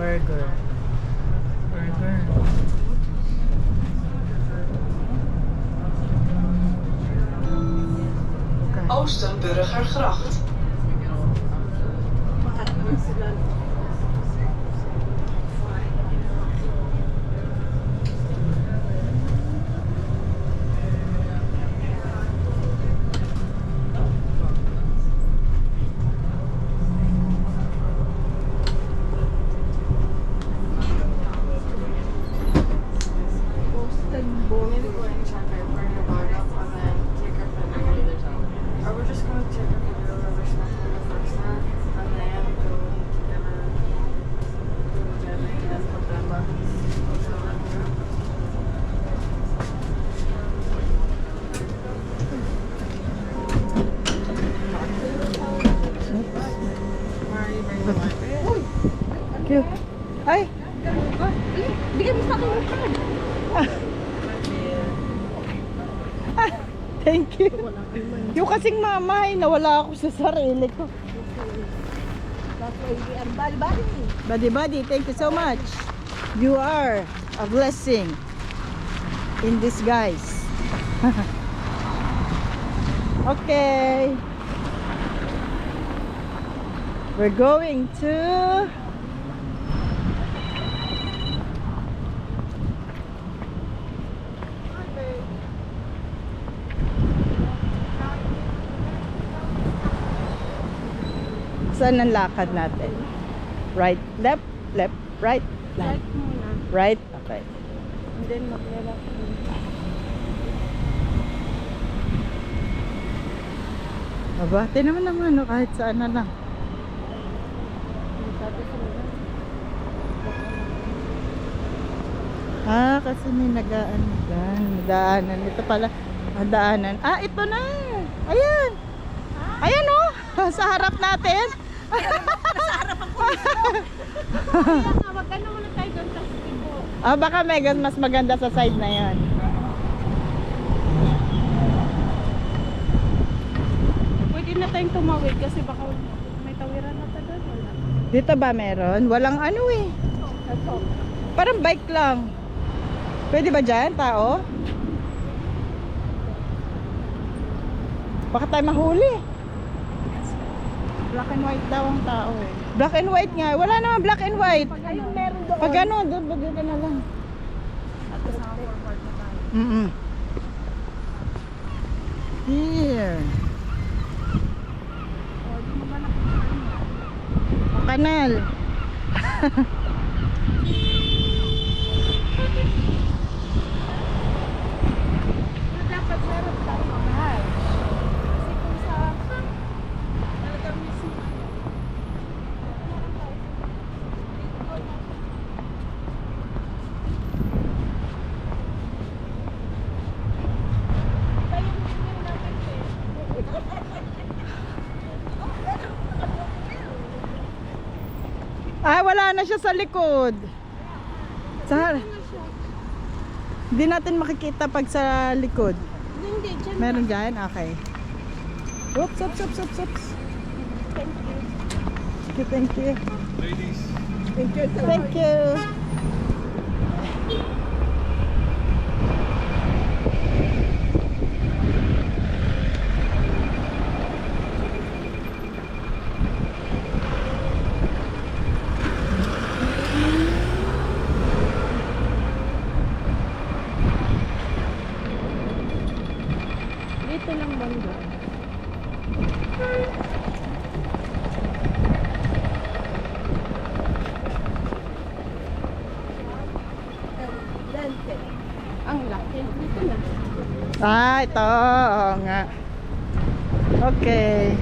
Burger. Burger. Oostenburgergracht. Cute. Ay! Bigyan mo sa akin yung card. Thank you. Yung kasing mama ay nawala ako sa sarili ko. Buddy, buddy, thank you so much. You are a blessing in disguise. Okay. We're going to saan ang lakad natin? Right, left, left, right, left. Right muna. Right, okay. And then mag-left. Aba, tinaman naman no, kahit saan na lang. Ah, kasi may nagaan dyan. Daanan. Ito pala. Daanan. Ah, ito na. Ayan. Ayan oh. Sa harap natin. Sa harapan ko. Magkano muna tayo doon sa tipo. Ah, baka may mas maganda sa side na yan. Pwede na tayong tumawid kasi baka may tawiran na tayo doon. Wala. Dito ba meron? Walang ano eh. Ito. Parang bike lang. Pwede ba dyan, tao? Baka tayo mahuli. Black and white daw ang tao eh. Black and white nga. Wala naman black and white. Ayun, meron doon. Pag ano, doon ka na lang. At sa forward na tayo. Here. O, di mo ba nakikita mo? Kanal. Dapat meron tayo mahal. Kasi kung sa talagang mismo Ah, wala na siya sa likod. Hindi natin makikita pag sa likod. hindi, dyan. Meron dyan? Okay. Oops, oops, oops, oops, oops. Thank you. Thank you, thank you. Ladies. Thank you, thank you. Dito lang banda. Lente. Ang laki. Dito na. Ah, ito. Oo nga. Okay.